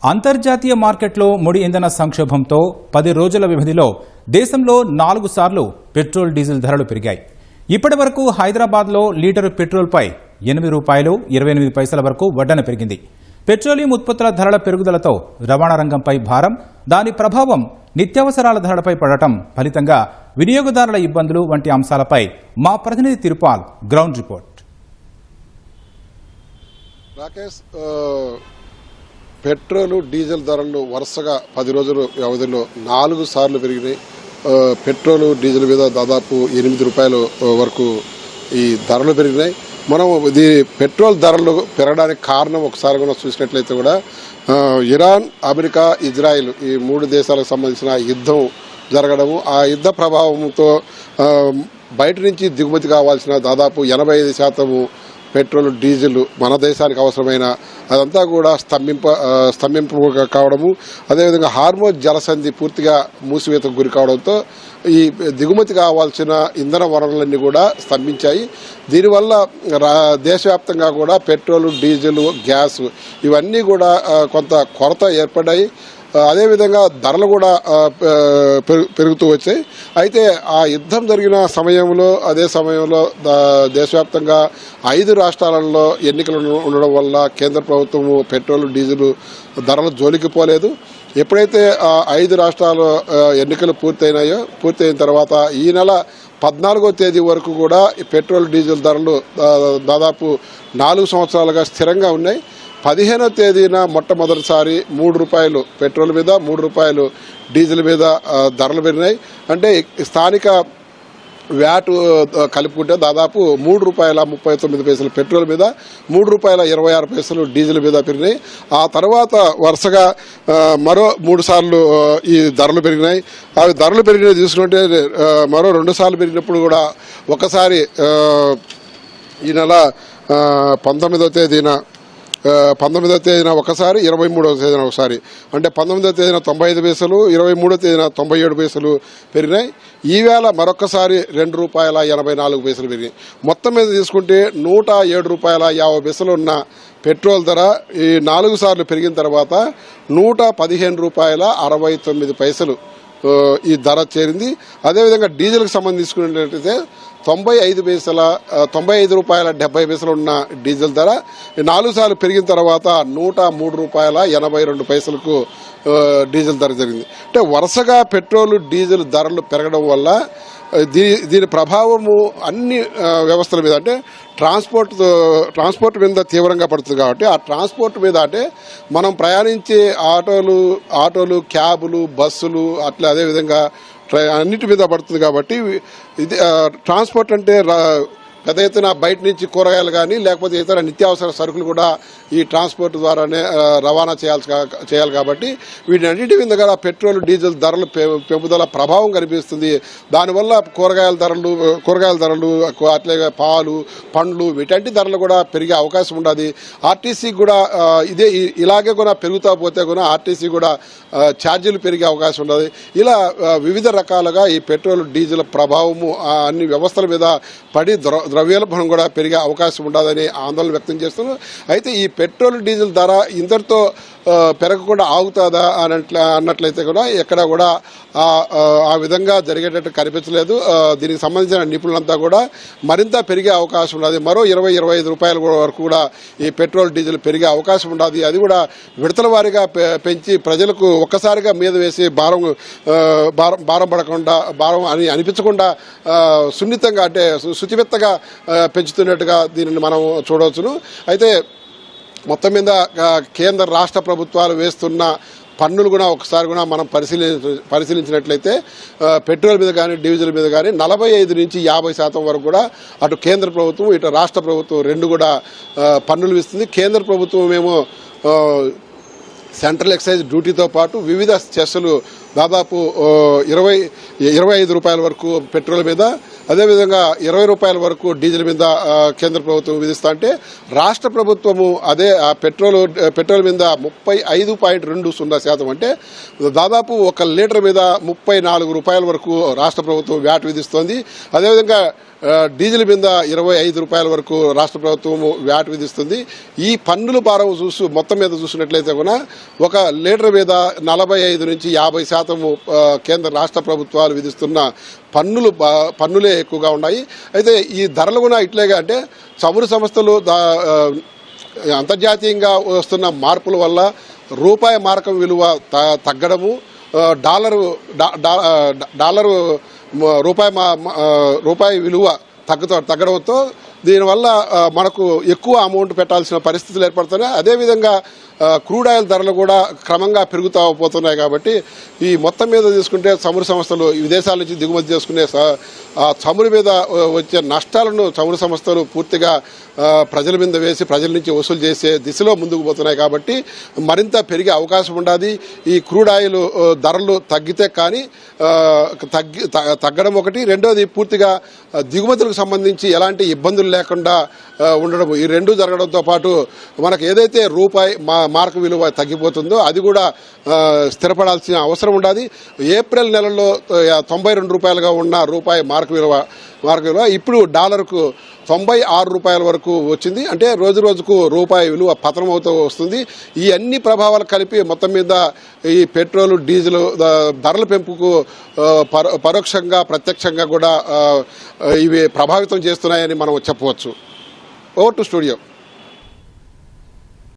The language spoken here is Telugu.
అంతర్జాతీయ మార్కెట్లో ముడి ఇంధన సంక్షోభంతో 10 రోజుల వ్యవధిలో దేశంలో 4 సార్లు పెట్రోల్ డీజిల్ ధరలు పెరిగాయి. ఇప్పటి వరకు హైదరాబాద్లో లీటరు పెట్రోల్పై ₹8.28 వరకు వడ్డన పెరిగింది. పెట్రోలియం ఉత్పత్తుల ధరల పెరుగుదలతో రవాణా రంగంపై భారం, దాని ప్రభావం నిత్యావసరాల ధరలపై పడటం, ఫలితంగా వినియోగదారుల ఇబ్బందులు వంటి అంశాలపై మా ప్రతినిధి Tirupal ground report. Rakesh, petrol diesel ధరలు వరుసగా 10 రోజుల వ్యవధిలో 4 సార్లు పెరిగినాయి. పెట్రోలు డీజిల్ మీద దాదాపు ₹8 వరకు ఈ ధరలు పెరిగినాయి. మనం ఇది పెట్రోల్ ధరలు పెరగడానికి కారణం ఒకసారి కూడా చూసినట్లయితే కూడా ఇరాన్, అమెరికా, ఇజ్రాయిల్ ఈ 3 దేశాలకు సంబంధించిన యుద్ధం జరగడము, ఆ యుద్ధ ప్రభావంతో బయట నుంచి దిగుమతి కావాల్సిన దాదాపు 85% పెట్రోల్ డీజిల్ మన దేశానికి అవసరమైన అదంతా కూడా స్తంభింపు కావడము, అదేవిధంగా హార్మోజ్ జలసంధి పూర్తిగా మూసివేతకు గురి కావడంతో ఈ దిగుమతి కావాల్సిన ఇంధన వనరులన్నీ కూడా స్తంభించాయి. దీనివల్ల దేశవ్యాప్తంగా కూడా పెట్రోల్, డీజిల్, గ్యాస్ ఇవన్నీ కూడా కొంత కొరత ఏర్పడ్డాయి. అదేవిధంగా ధరలు కూడా పెరుగుతూ వచ్చాయి. అయితే ఆ యుద్ధం జరిగిన సమయంలో అదే సమయంలో దేశవ్యాప్తంగా 5 రాష్ట్రాలలో ఎన్నికలు ఉండడం వల్ల కేంద్ర ప్రభుత్వం పెట్రోల్, డీజిల్ ధరలు జోలికి పోలేదు. ఎప్పుడైతే 5 రాష్ట్రాల ఎన్నికలు పూర్తయిన తర్వాత ఈ నెల 14వ తేదీ వరకు కూడా పెట్రోల్, డీజిల్ ధరలు దాదాపు 4 సంవత్సరాలుగా స్థిరంగా ఉన్నాయి. 15వ తేదీన మొట్టమొదటిసారి ₹3 పెట్రోల్ మీద, ₹3 డీజిల్ మీద ధరలు పెరిగినాయి. అంటే స్థానిక వ్యాట్ కలుపుకుంటే దాదాపు ₹3.39 పెట్రోల్ మీద, ₹3.26 డీజిల్ మీద పెరిగినాయి. ఆ తర్వాత వరుసగా మరో 3 సార్లు ఈ ధరలు పెరిగినాయి. అవి ధరలు పెరిగినవి తీసుకుంటే మరో 2 సార్లు పెరిగినప్పుడు కూడా ఒకసారి ఈ నెల 19వ తేదీన ఒకసారి, 23వ తేదీన ఒకసారి, అంటే 19వ తేదీన 95 పైసలు, 23వ తేదీన 97 పైసలు పెరిగినాయి. ఈవేళ మరొకసారి ₹2.84 పెరిగినాయి. మొత్తం మీద తీసుకుంటే ₹107.50 ఉన్న పెట్రోల్ ధర ఈ 4 సార్లు పెరిగిన తర్వాత ₹115.69 ఈ ధర చేరింది. అదేవిధంగా డీజిల్కి సంబంధించి తీసుకున్నట్లయితే ₹95.70 ఉన్న డీజిల్ ధర 4 సార్లు పెరిగిన తర్వాత ₹103.82 డీజిల్ ధర జరిగింది. అంటే వరుసగా పెట్రోల్, డీజిల్ ధరలు పెరగడం వల్ల దీని ప్రభావము అన్ని వ్యవస్థల మీద, అంటే ట్రాన్స్పోర్ట్ మీద తీవ్రంగా పడుతుంది. కాబట్టి ఆ ట్రాన్స్పోర్ట్ మీద, అంటే మనం ప్రయాణించే ఆటోలు, క్యాబులు, బస్సులు, అట్లా అదేవిధంగా అన్నిటి మీద పడుతుంది. కాబట్టి ఇది ట్రాన్స్పోర్ట్ అంటే పెద్ద ఎత్తున బయట నుంచి కూరగాయలు కానీ లేకపోతే ఇతర నిత్యావసర సరుకులు కూడా ఈ ట్రాన్స్పోర్ట్ ద్వారానే రవాణా చేయాలి. కాబట్టి వీటన్నిటి మీద కూడా పెట్రోల్, డీజిల్ ధరలు పెంపుదల ప్రభావం కనిపిస్తుంది. దానివల్ల కూరగాయల ధరలు అట్లాగే పాలు, పండ్లు వీటంటి ధరలు కూడా పెరిగే అవకాశం ఉండదు. ఆర్టీసీ కూడా ఇలాగే కూడా పెరుగుతా పోతే కూడా ఆర్టీసీ కూడా ఛార్జీలు పెరిగే అవకాశం ఉండదు. ఇలా వివిధ రకాలుగా ఈ పెట్రోల్, డీజిల్ ప్రభావము అన్ని వ్యవస్థల మీద పడి ద్రవ్యోల్బణం కూడా పెరిగే అవకాశం ఉండదని ఆందోళన వ్యక్తం చేస్తున్నారు. అయితే ఈ పెట్రోల్, డీజిల్ ధర ఇంతటితో పెరగకుండా ఆగుతుందా అన్నట్లయితే కూడా ఎక్కడ కూడా ఆ విధంగా జరిగేటట్టు కనిపించలేదు. దీనికి సంబంధించిన నిపుణులంతా కూడా మరింత పెరిగే అవకాశం ఉండదు. మరో ₹20-25 వరకు కూడా ఈ పెట్రోల్, డీజిల్ పెరిగే అవకాశం ఉండదు. అది కూడా విడతల వారీగా పెంచి ప్రజలకు ఒక్కసారిగా మీద వేసి భారం పడకుండా, భారం అని అనిపించకుండా సున్నితంగా, అంటే శుచిమెత్తగా పెంచుతున్నట్టుగా దీనిని మనం చూడవచ్చును. అయితే మొత్తం మీద కేంద్ర, రాష్ట్ర ప్రభుత్వాలు వేస్తున్న పన్నులు కూడా ఒకసారి కూడా మనం పరిశీలించినట్లయితే పెట్రోల్ మీద కానీ, డీజిల్ మీద కానీ 45 నుంచి 50% వరకు కూడా అటు కేంద్ర ప్రభుత్వం, ఇటు రాష్ట్ర ప్రభుత్వం రెండు కూడా పన్నులు ఇస్తుంది. కేంద్ర ప్రభుత్వం ఏమో సెంట్రల్ ఎక్సైజ్ డ్యూటీతో పాటు వివిధ సెస్సులు దాదాపు ₹25 వరకు పెట్రోల్ మీద, అదేవిధంగా ₹20 వరకు డీజిల్ మీద కేంద్ర ప్రభుత్వం విధిస్తా అంటే రాష్ట్ర ప్రభుత్వము అదే పెట్రోల్ మీద 35.20% అంటే దాదాపు 1 లీటర్ మీద ₹34 వరకు రాష్ట్ర ప్రభుత్వం వ్యాట్ విధిస్తోంది. అదేవిధంగా డీజిల్ మీద 25 రూపాయల వరకు రాష్ట్ర ప్రభుత్వం వ్యాట్ విధిస్తుంది. ఈ పన్నుల భారం మొత్తం మీద చూసినట్లయితే కూడా ఒక లీటర్ మీద 45 నుంచి 50% కేంద్ర రాష్ట్ర ప్రభుత్వాలు విధిస్తున్న పన్నులే ఎక్కువగా ఉన్నాయి. అయితే ఈ ధరలు కూడా ఇట్లాగే అంటే చమురు సంస్థలు అంతర్జాతీయంగా వస్తున్న మార్పుల వల్ల రూపాయి మారకం విలువ తగ్గడము, రూపాయి విలువ తగ్గడంతో దీనివల్ల మనకు ఎక్కువ అమౌంట్ పెట్టాల్సిన పరిస్థితులు ఏర్పడుతున్నాయి. అదేవిధంగా క్రూడ్ ఆయిల్ ధరలు కూడా క్రమంగా పెరుగుతూ పోతున్నాయి. కాబట్టి ఈ మొత్తం మీద తీసుకుంటే చమురు సంస్థలు విదేశాల నుంచి దిగుమతి చేసుకునే చమురు మీద వచ్చే నష్టాలను చమురు సంస్థలు పూర్తిగా ప్రజల మీద వేసి ప్రజల నుంచి వసూలు చేసే దిశలో ముందుకు పోతున్నాయి. కాబట్టి మరింత పెరిగే అవకాశం ఉండాలి. ఈ క్రూడ్ ఆయిల్ ధరలు తగ్గితే కానీ తగ్గడం ఒకటి, రెండోది పూర్తిగా దిగుమతులకు సంబంధించి ఎలాంటి ఇబ్బందులు లేకుండా ఉండడం, ఈ రెండు జరగడంతో పాటు మనకు ఏదైతే రూపాయి మార్కు విలువ తగ్గిపోతుందో అది కూడా స్థిరపడాల్సిన అవసరం ఉండాలి. ఏప్రిల్ నెలలో 92 రూపాయలుగా ఉన్న రూపాయి మార్కు విలువ ఇప్పుడు డాలర్కు 96 రూపాయల వరకు వచ్చింది. అంటే రోజు రోజుకు రూపాయి విలువ పతనం అవుతూ వస్తుంది. ఈ అన్ని ప్రభావాలు కలిపి మొత్తం మీద ఈ పెట్రోల్ డీజిల్ ధరల పెంపుకు పరోక్షంగా ప్రత్యక్షంగా కూడా ఇవి ప్రభావితం చేస్తున్నాయని మనం చెప్పవచ్చు. Over to studio.